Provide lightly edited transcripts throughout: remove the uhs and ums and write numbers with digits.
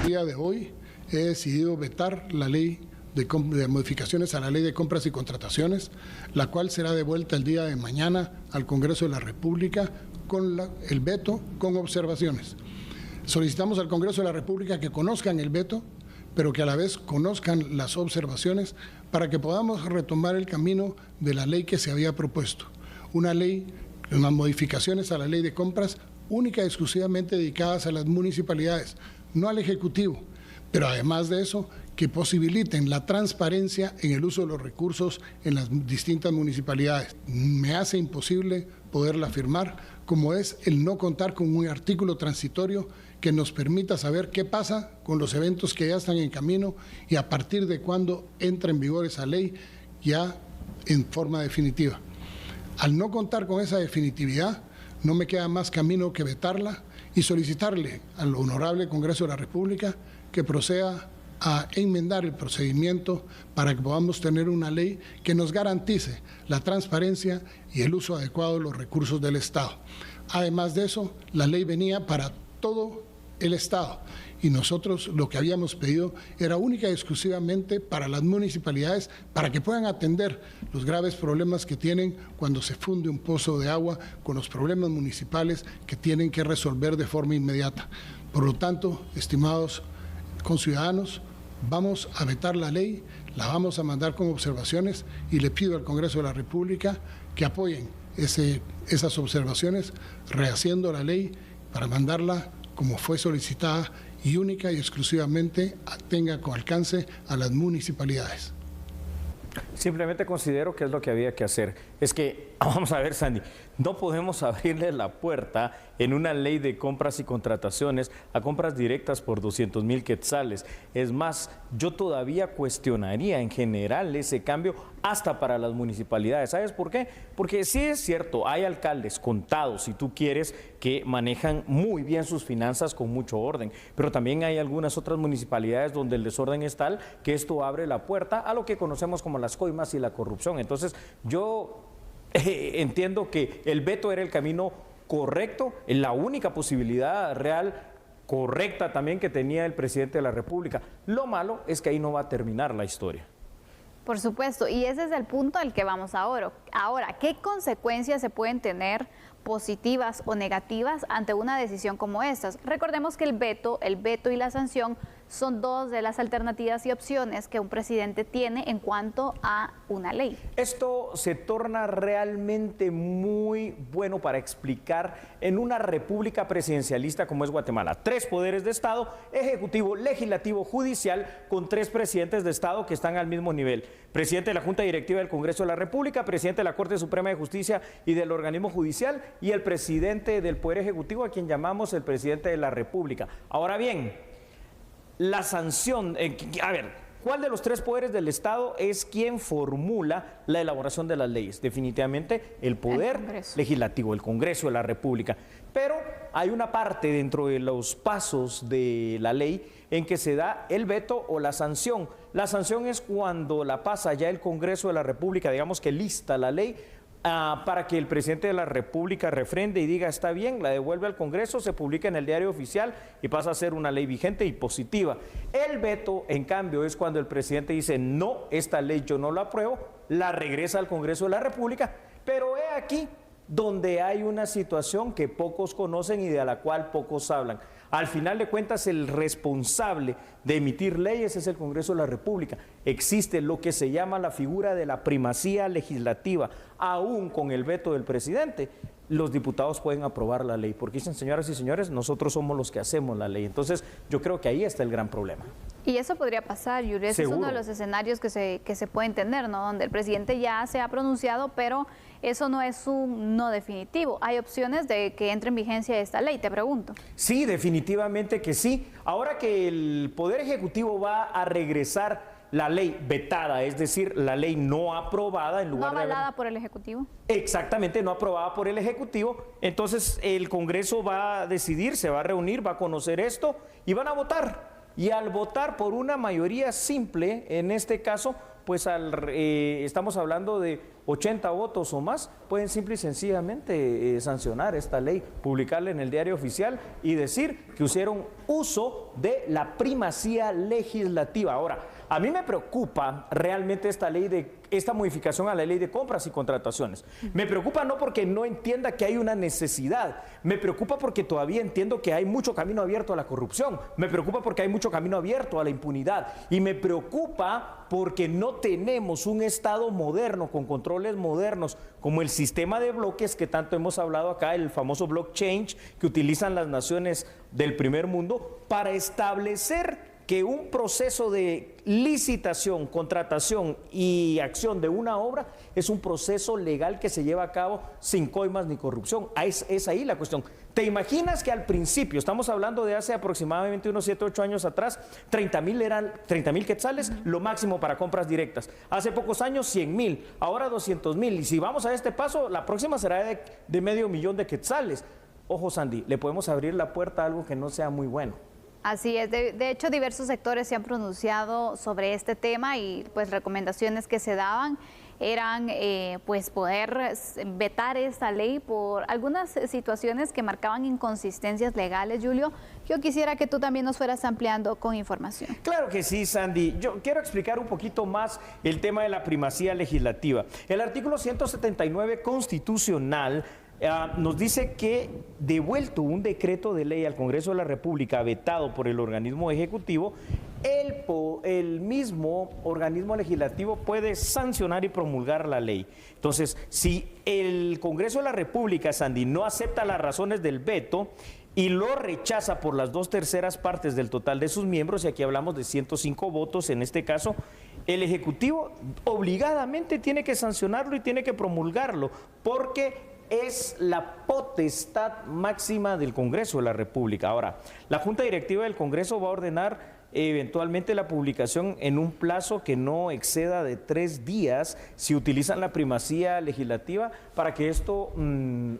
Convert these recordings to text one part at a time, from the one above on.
día de hoy he decidido vetar la ley de modificaciones a la Ley de Compras y Contrataciones, la cual será devuelta el día de mañana al Congreso de la República con el veto, con observaciones. Solicitamos al Congreso de la República que conozcan el veto, pero que a la vez conozcan las observaciones para que podamos retomar el camino de la ley que se había propuesto. Una ley, unas modificaciones a la Ley de Compras única y exclusivamente dedicadas a las municipalidades, no al Ejecutivo, pero además de eso, que posibiliten la transparencia en el uso de los recursos en las distintas municipalidades. Me hace imposible poderla firmar, como es el no contar con un artículo transitorio que nos permita saber qué pasa con los eventos que ya están en camino y a partir de cuándo entra en vigor esa ley ya en forma definitiva. Al no contar con esa definitividad, no me queda más camino que vetarla y solicitarle al Honorable Congreso de la República que proceda a enmendar el procedimiento para que podamos tener una ley que nos garantice la transparencia y el uso adecuado de los recursos del Estado. Además de eso, la ley venía para todo el Estado y nosotros lo que habíamos pedido era única y exclusivamente para las municipalidades para que puedan atender los graves problemas que tienen cuando se funde un pozo de agua, con los problemas municipales que tienen que resolver de forma inmediata. Por lo tanto, estimados conciudadanos, vamos a vetar la ley, la vamos a mandar con observaciones y le pido al Congreso de la República que apoyen esas observaciones, rehaciendo la ley para mandarla como fue solicitada y única y exclusivamente tenga con alcance a las municipalidades. Simplemente considero que es lo que había que hacer. Es que, vamos a ver, Sandy, no podemos abrirle la puerta en una ley de compras y contrataciones a compras directas por 200,000 quetzales. Es más, yo todavía cuestionaría en general ese cambio hasta para las municipalidades. ¿Sabes por qué? Porque sí es cierto, hay alcaldes contados, si tú quieres, que manejan muy bien sus finanzas con mucho orden, pero también hay algunas otras municipalidades donde el desorden es tal que esto abre la puerta a lo que conocemos como las coimas y la corrupción. Entonces, yo entiendo que el veto era el camino correcto, la única posibilidad real correcta también que tenía el presidente de la República. Lo malo es que ahí no va a terminar la historia. Por supuesto, y ese es el punto al que vamos ahora. Ahora, ¿qué consecuencias se pueden tener positivas o negativas ante una decisión como estas? Recordemos que el veto y la sanción son dos de las alternativas y opciones que un presidente tiene en cuanto a una ley. Esto se torna realmente muy bueno para explicar en una república presidencialista como es Guatemala. 3 poderes de Estado, ejecutivo, legislativo, judicial, con 3 presidentes de Estado que están al mismo nivel. Presidente de la Junta Directiva del Congreso de la República, presidente de la Corte Suprema de Justicia y del organismo judicial y el presidente del Poder Ejecutivo, a quien llamamos el presidente de la República. Ahora bien, la sanción, a ver, ¿cuál de los 3 poderes del Estado es quien formula la elaboración de las leyes? Definitivamente el poder legislativo, el Congreso de la República. Pero hay una parte dentro de los pasos de la ley en que se da el veto o la sanción. La sanción es cuando la pasa ya el Congreso de la República, digamos que lista la ley, para que el presidente de la República refrende y diga está bien, la devuelve al Congreso, se publica en el diario oficial y pasa a ser una ley vigente y positiva. El veto, en cambio, es cuando el presidente dice no, esta ley yo no la apruebo, la regresa al Congreso de la República, pero he aquí donde hay una situación que pocos conocen y de la cual pocos hablan. Al final de cuentas, el responsable de emitir leyes es el Congreso de la República. Existe lo que se llama la figura de la primacía legislativa. Aún con el veto del presidente, los diputados pueden aprobar la ley, porque dicen, señoras y señores, nosotros somos los que hacemos la ley. Entonces, yo creo que ahí está el gran problema. Y eso podría pasar, Yuri, ese es uno de los escenarios que se pueden tener, ¿no? Donde el presidente ya se ha pronunciado, pero eso no es un no definitivo. ¿Hay opciones de que entre en vigencia esta ley, te pregunto? Sí, definitivamente que sí. Ahora que el Poder Ejecutivo va a regresar la ley vetada, es decir, la ley no aprobada en lugar ¿No avalada por el Ejecutivo? Exactamente, no aprobada por el Ejecutivo. Entonces el Congreso va a decidir, se va a reunir, va a conocer esto y van a votar. Y al votar por una mayoría simple, en este caso, pues estamos hablando de 80 votos o más, pueden simple y sencillamente sancionar esta ley, publicarla en el diario oficial y decir que hicieron uso de la primacía legislativa. Ahora, a mí me preocupa realmente esta modificación a la ley de compras y contrataciones. Me preocupa no porque no entienda que hay una necesidad, me preocupa porque todavía entiendo que hay mucho camino abierto a la corrupción, me preocupa porque hay mucho camino abierto a la impunidad y me preocupa porque no tenemos un Estado moderno con controles modernos como el sistema de bloques que tanto hemos hablado acá, el famoso blockchain que utilizan las naciones del primer mundo para establecer que un proceso de licitación, contratación y acción de una obra es un proceso legal que se lleva a cabo sin coimas ni corrupción. Es ahí la cuestión. ¿Te imaginas que al principio, estamos hablando de hace aproximadamente unos 7, 8 años atrás, 30,000 eran 30,000 quetzales, lo máximo para compras directas? Hace pocos años 100,000, ahora 200,000. Y si vamos a este paso, la próxima será de $500,000 de quetzales. Ojo, Sandy, le podemos abrir la puerta a algo que no sea muy bueno. Así es, de hecho diversos sectores se han pronunciado sobre este tema y pues recomendaciones que se daban eran pues poder vetar esta ley por algunas situaciones que marcaban inconsistencias legales. Julio, yo quisiera que tú también nos fueras ampliando con información. Claro que sí, Sandy. Yo quiero explicar un poquito más el tema de la primacía legislativa. El artículo 179 constitucional nos dice que, devuelto un decreto de ley al Congreso de la República vetado por el organismo ejecutivo, el mismo organismo legislativo puede sancionar y promulgar la ley. Entonces, si el Congreso de la República, Sandy, no acepta las razones del veto y lo rechaza por las 2/3 partes del total de sus miembros, y aquí hablamos de 105 votos en este caso, el Ejecutivo obligadamente tiene que sancionarlo y tiene que promulgarlo, porque es la potestad máxima del Congreso de la República. Ahora, la Junta Directiva del Congreso va a ordenar eventualmente la publicación en un plazo que no exceda de 3 días si utilizan la primacía legislativa para que esto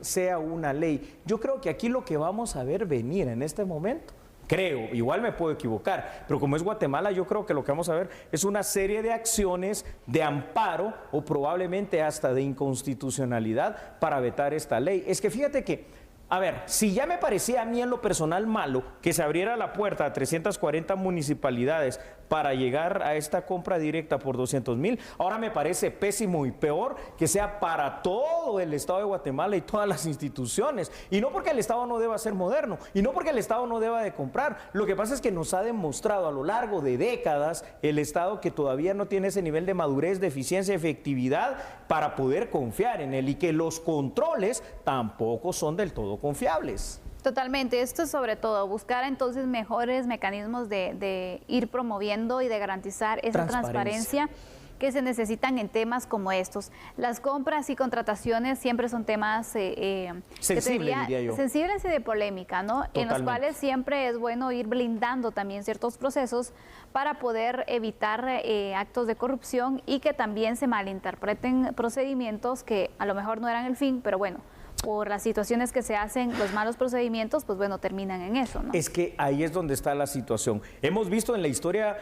sea una ley. Yo creo que aquí lo que vamos a ver venir en este momento, creo, igual me puedo equivocar, pero como es Guatemala, yo creo que lo que vamos a ver es una serie de acciones de amparo o probablemente hasta de inconstitucionalidad para vetar esta ley. Es que fíjate que, a ver, si ya me parecía a mí en lo personal malo que se abriera la puerta a 340 municipalidades para llegar a esta compra directa por 200,000, ahora me parece pésimo y peor que sea para todo el Estado de Guatemala y todas las instituciones. Y no porque el Estado no deba ser moderno, y no porque el Estado no deba de comprar. Lo que pasa es que nos ha demostrado a lo largo de décadas el Estado que todavía no tiene ese nivel de madurez, de eficiencia, de efectividad para poder confiar en él, y que los controles tampoco son del todo confiables. Totalmente, esto es sobre todo buscar entonces mejores mecanismos de ir promoviendo y de garantizar esa transparencia que se necesitan en temas como estos. Las compras y contrataciones siempre son temas sensibles, diría yo, sensibles y de polémica, ¿no? Totalmente. En los cuales siempre es bueno ir blindando también ciertos procesos para poder evitar actos de corrupción y que también se malinterpreten procedimientos que a lo mejor no eran el fin, pero bueno, por las situaciones que se hacen, los malos procedimientos, pues bueno, terminan en eso, ¿no? Es que ahí es donde está la situación. Hemos visto en la historia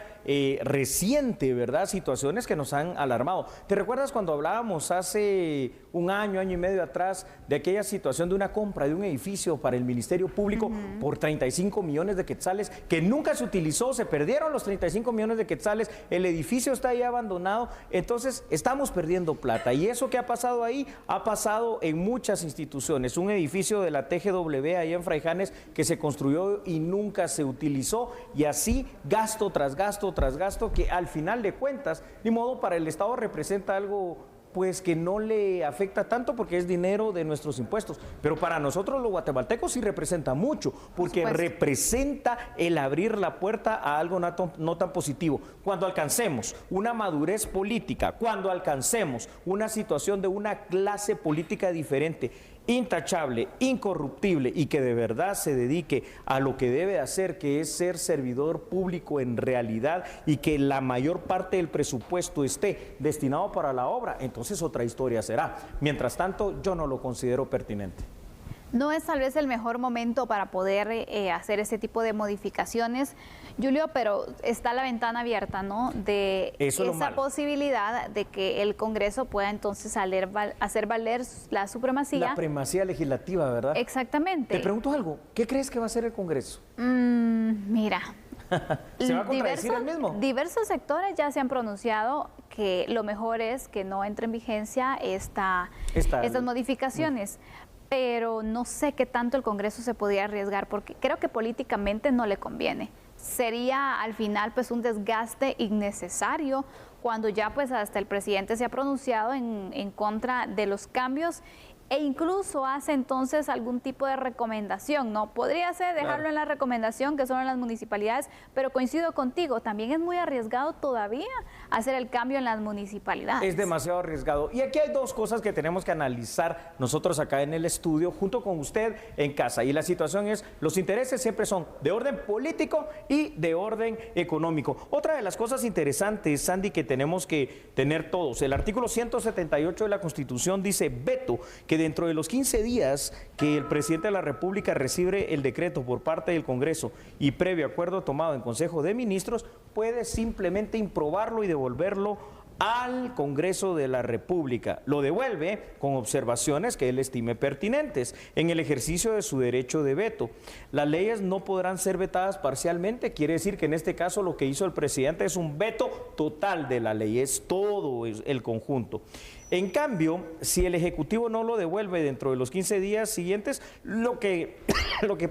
reciente, ¿verdad?, situaciones que nos han alarmado. ¿Te recuerdas cuando hablábamos hace un año, año y medio atrás, de aquella situación de una compra de un edificio para el Ministerio Público por 35 millones de quetzales, que nunca se utilizó, se perdieron los 35 millones de quetzales, el edificio está ahí abandonado? Entonces, estamos perdiendo plata. Y eso que ha pasado ahí, ha pasado en muchas instituciones. Un edificio de la TGW ahí en Fraijanes que se construyó y nunca se utilizó, y así gasto tras gasto tras gasto, que al final de cuentas, ni modo, para el Estado representa algo pues que no le afecta tanto porque es dinero de nuestros impuestos, pero para nosotros los guatemaltecos sí representa mucho, porque representa el abrir la puerta a algo no tan positivo. Cuando alcancemos una madurez política, cuando alcancemos una situación de una clase política diferente, intachable, incorruptible, y que de verdad se dedique a lo que debe hacer, que es ser servidor público en realidad, y que la mayor parte del presupuesto esté destinado para la obra, entonces otra historia será. Mientras tanto, yo no lo considero pertinente. No es tal vez el mejor momento para poder hacer ese tipo de modificaciones, Julio, pero está la ventana abierta, ¿no? De esa posibilidad de que el Congreso pueda entonces hacer valer la supremacía. La primacía legislativa, ¿verdad? Exactamente. Te pregunto algo, ¿qué crees que va a hacer el Congreso? Mira. ¿Se va a contradecir el mismo? Diversos sectores ya se han pronunciado que lo mejor es que no entre en vigencia estas modificaciones. Pero no sé qué tanto el Congreso se podría arriesgar, porque creo que políticamente no le conviene. Sería al final pues un desgaste innecesario cuando ya pues hasta el presidente se ha pronunciado en contra de los cambios e incluso hace entonces algún tipo de recomendación, ¿no? Podría ser dejarlo en la recomendación, que son en las municipalidades, pero coincido contigo, también es muy arriesgado todavía hacer el cambio en las municipalidades. Es demasiado arriesgado. Y aquí hay dos cosas que tenemos que analizar nosotros acá en el estudio, junto con usted en casa. Y la situación es, los intereses siempre son de orden político y de orden económico. Otra de las cosas interesantes, Sandy, que tenemos que tener todos, el artículo 178 de la Constitución dice veto, que dentro de los 15 días que el presidente de la República recibe el decreto por parte del Congreso y previo acuerdo tomado en Consejo de Ministros, puede simplemente improbarlo y devolverlo al Congreso de la República. Lo devuelve con observaciones que él estime pertinentes en el ejercicio de su derecho de veto. Las leyes no podrán ser vetadas parcialmente, quiere decir que en este caso lo que hizo el presidente es un veto total de la ley, es todo el conjunto. En cambio, si el Ejecutivo no lo devuelve dentro de los 15 días siguientes, lo que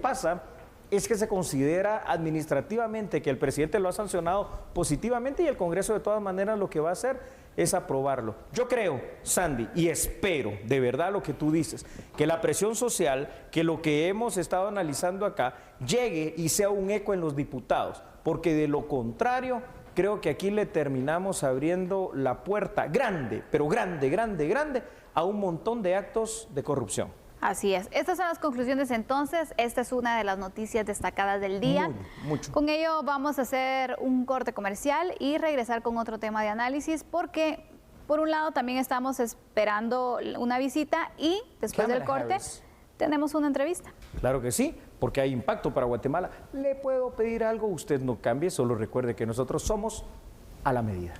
pasa es que se considera administrativamente que el presidente lo ha sancionado positivamente y el Congreso de todas maneras lo que va a hacer es aprobarlo. Yo creo, Sandy, y espero de verdad lo que tú dices, que la presión social, que lo que hemos estado analizando acá, llegue y sea un eco en los diputados, porque de lo contrario, creo que aquí le terminamos abriendo la puerta grande, pero grande, grande, grande, a un montón de actos de corrupción. Así es. Estas son las conclusiones entonces. Esta es una de las noticias destacadas del día. Mucho. Con ello vamos a hacer un corte comercial y regresar con otro tema de análisis porque, por un lado, también estamos esperando una visita y después del corte tenemos una entrevista. Claro que sí, porque hay impacto para Guatemala. ¿Le puedo pedir algo? Usted no cambie, solo recuerde que nosotros somos a la medida.